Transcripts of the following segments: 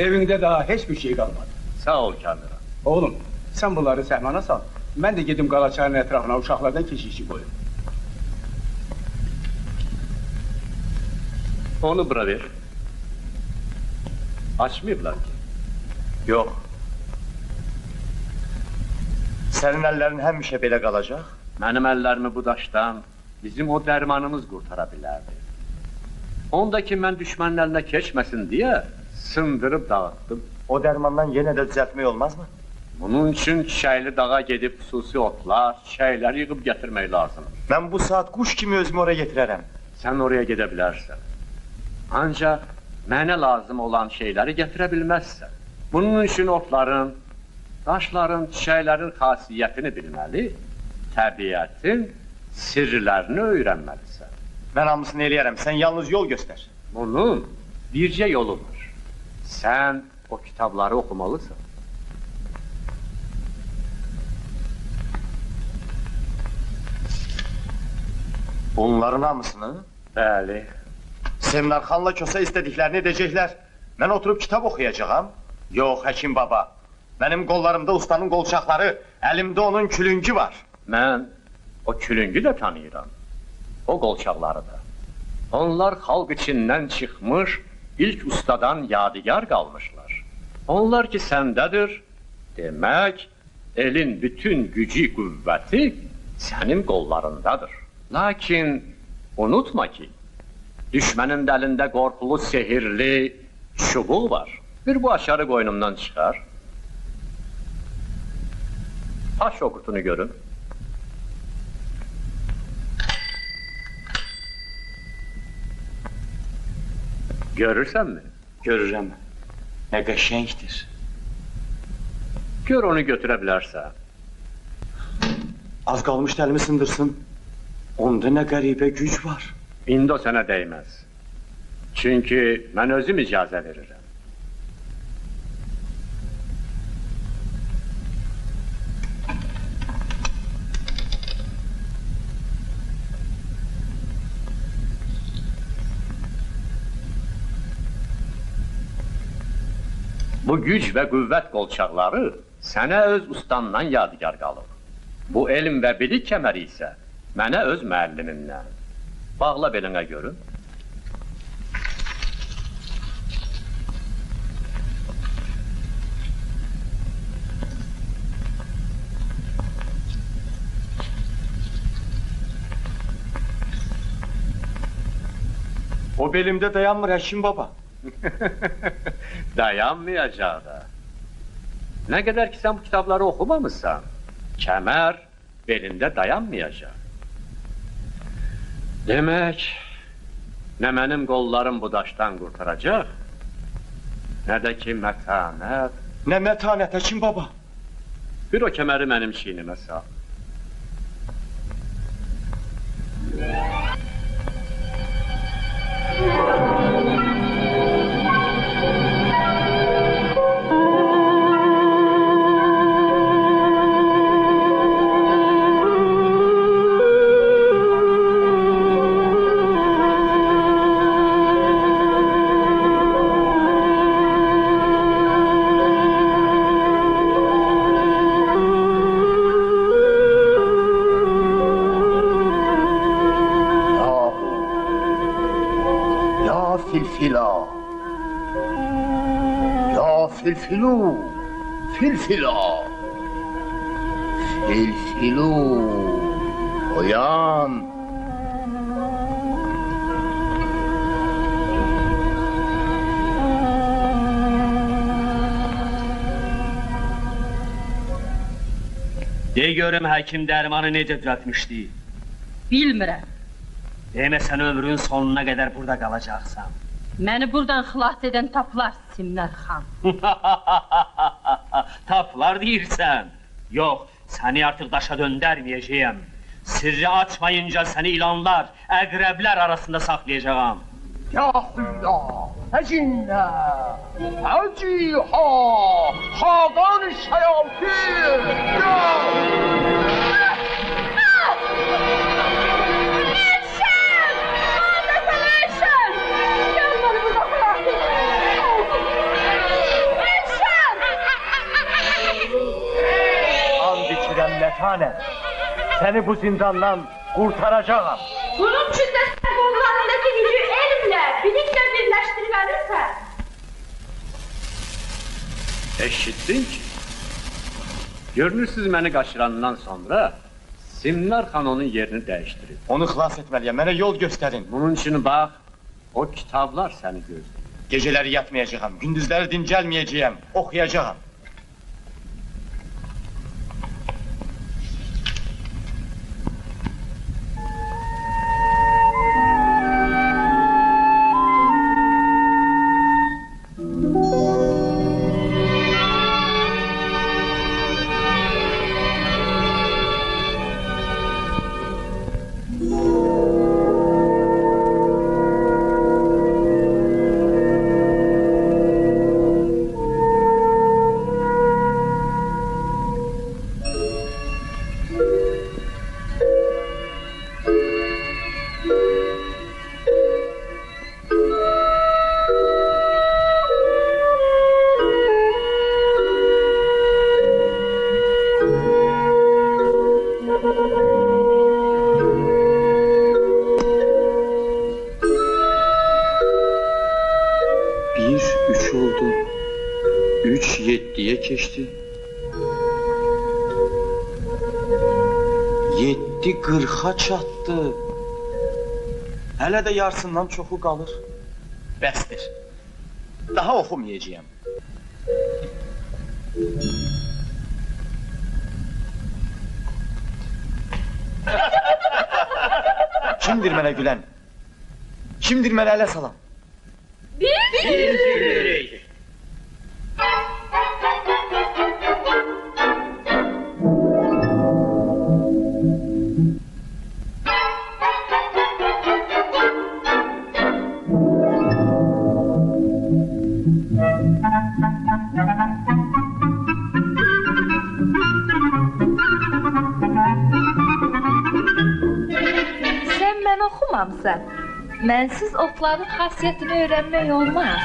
Evinde daha hiçbir şey kalmadı. Sağ ol Kamran. Oğlum, sen bunları sehmana sal. Ben de gidip Qalaçayın etrafına uşaqlardan keşişçi koyayım. Onu bura ver. Açmayıblar ki. Yok. Senin ellerin həmişə belə qalacaq. Mənim əllərimi bu daşdan bizim o dərmanımız qurtara bilərdi. Ondaki mən düşmənin əlinə keçməsin deyə sındırıb dağıtdım. O dərmandan yenə də düzəltmək olmazmı? Bunun üçün Çiçəkli dağa gedib xüsusi otlar, çiçəkləri yığıb gətirmək lazımdır. Mən bu saat quş kimi özümü oraya getirərəm. Sən oraya gedə bilərsən. Ancaq mənə lazım olan şeyləri gətirə bilməzsən. Bunun üçün otların, daşların, çiçəklərin xasiyyətini bilməli, təbiətin sirlərini öyrənməlisən. Mən hamısını eləyərəm, sən yalnız yol göstər. Bunun bircə yolu var. Sən o kitabları oxumalısan. Bunların hamısını? Bəli. Semnarxanla Kosa istədiklərini edəcəklər. Mən oturub kitab oxuyacağam. Yox, həkim baba. Mənim qollarımda ustanın qolçaqları, əlimdə onun külüngü var. Mən o külüngü də tanıyıram. O qolçaqları da. Onlar xalq içindən çıxmış, ilk ustadan yadigar qalmışlar. Onlar ki səndədir, demək, elin bütün gücü, qüvvəti sənin qollarındadır. Lakin unutma ki, düşmənin əlində qorxulu, sehirli çubuq var. Bir bu aşarı qoynumdan çıxar. Aç o qutunu görün. Görürsənmi? Görürəm. Nə qəşəngdir. Gör onu götürə bilərsən. Az qalmışdı əlimi sındırsın. Onda nə qəribə güc var. İndi o sənə dəyməz. Çünki mən özüm icazə verirəm. Bu güc və qüvvət qolçaqları sənə öz ustandan yadigar qalır. Bu elm və bilik kəməri isə mənə öz müəllimimdən. Bağla belinə görün. O belimdə dayanmır həkim baba. Dayanmayacaq da. Nə qədər ki sən bu kitabları oxumamısan, kəmər belində dayanmayacaq. Demək, nə mənim qollarım bu daşdan qurtaracaq, nə də ki mətanət. Nə mətanət həkim baba? Bir o kəməri mənim çiynimə sal. Filfilu, filfila, filfilu, uyan. De görüm həkim dərmanı necə düzəltmişdi? Bilmirəm. Deməsən ömrün sonuna qədər burada qalacaqsan. Məni buradan xilas edən taplar Simlər xan. Taplar deyirsən? Yox, səni artıq daşa döndərməyəcəyəm. Sirri açmayınca səni ilanlar, əqrəblər arasında saxlayacağam. Ya Allah, həcinnə, həciha, xaqan şəyatir, ya! edirəm mətanət. Səni bu zindandan qurtaracağam. Bunun üçün də sən qollarındakı gücü elmlə, biliklə birləşdirməlisən. Eşitdin ki? Görünürsüz məni qaçırandan sonra Simnar xan onun yerini dəyişdirib. Onu xilas etməliyəm, mənə yol göstərin. Bunun üçün bax, o kitablar səni gözləyir. Gecələri yatmayacağam, gündüzləri dincəlməyəcəyəm, oxuyacağam. Keçdi. 7:40-a çatdı. Hələ də yarısından çoxu qalır. Bəsdir. Daha oxumayacağam. Kimdir mənə gülən? Kimdir mənə ələ salan? Biz! Sən mən oxumamısan. Mənsiz otların xasiyyətini öyrənmək olmaz.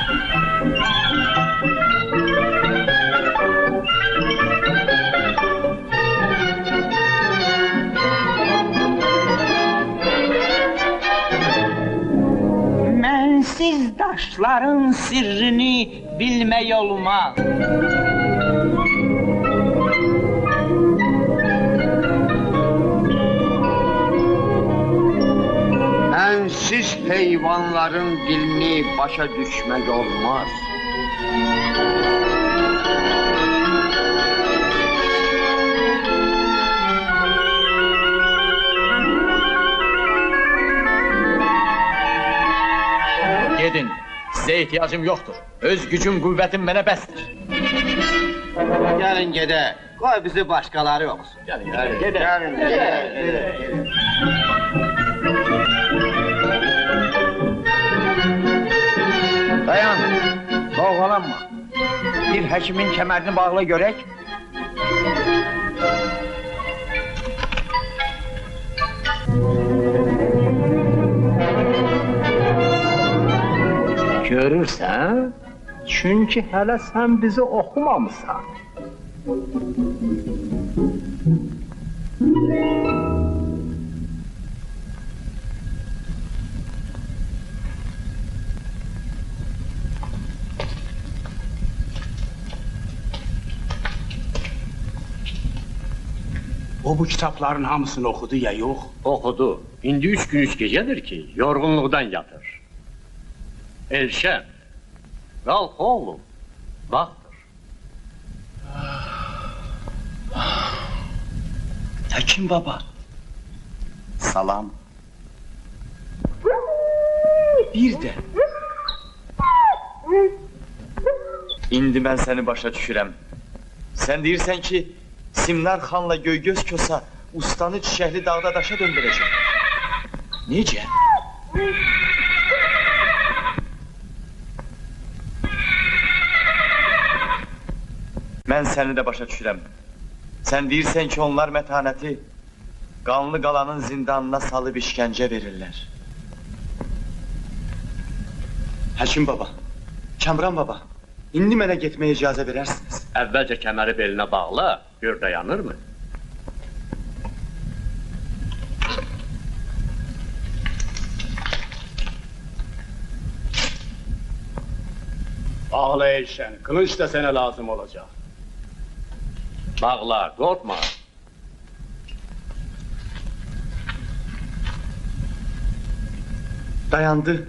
Mənsiz daşların sirrini bilmək olmaz. Mənsiz heyvanların dilini başa düşmək olmaz. Gedin, sizə ehtiyacım yoxdur. Öz gücüm, qüvvətim mənə bəsdir. Gəlin gedək, qoy bizi başqaları oxusun. Gəlin, Gəlin. Dayan, doğalanma. Bir həkimin kəmərini bağla görək. Görürsən? Çünki hələ sən bizi oxumamısan. O bu kitabların hamısını oxudu ya yox? Oxudu. İndi 3 gün 3 gecədir ki, yorğunluqdan yatır. Elşən, qalx oğlum, vaxtdır. Həkim baba. Salam. Bir də. İndi mən səni başa düşürəm. Sən deyirsən ki, Simnar xanla Göygöz Kosa ustanı çiçəkli dağda daşa döndürəcək. Necə? Mən səni də başa düşürəm. Sən deyirsən ki, onlar mətanəti qanlı qalanın zindanına salıb işgəncə verirlər. Həkim baba, Kamran baba, indi mənə getməyə icazə verərsiniz. Əvvəlcə kəməri belinə bağla, gör dayanırmı? Ağla Eyşen, kılıç da sana lazım olacak. Bağla, korkma. Dayandı.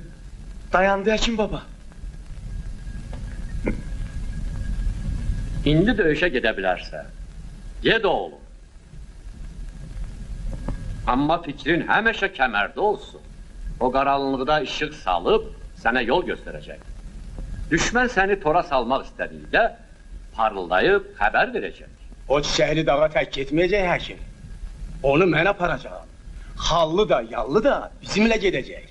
Dayandı Həkim baba. İndi döyüşə gedə bilərsən. Ged oğlum. Amma fikrin həmişə kəmərdə olsun. O qaranlıqda işıq salıb sənə yol göstərəcək. Düşmən səni tora salmaq istədikdə parıldayıb xəbər verəcək. O çiçəkli dağa tək getməyəcək həkim. Onu mən aparacağım. Xallı da, yallı da bizimlə gedəcək.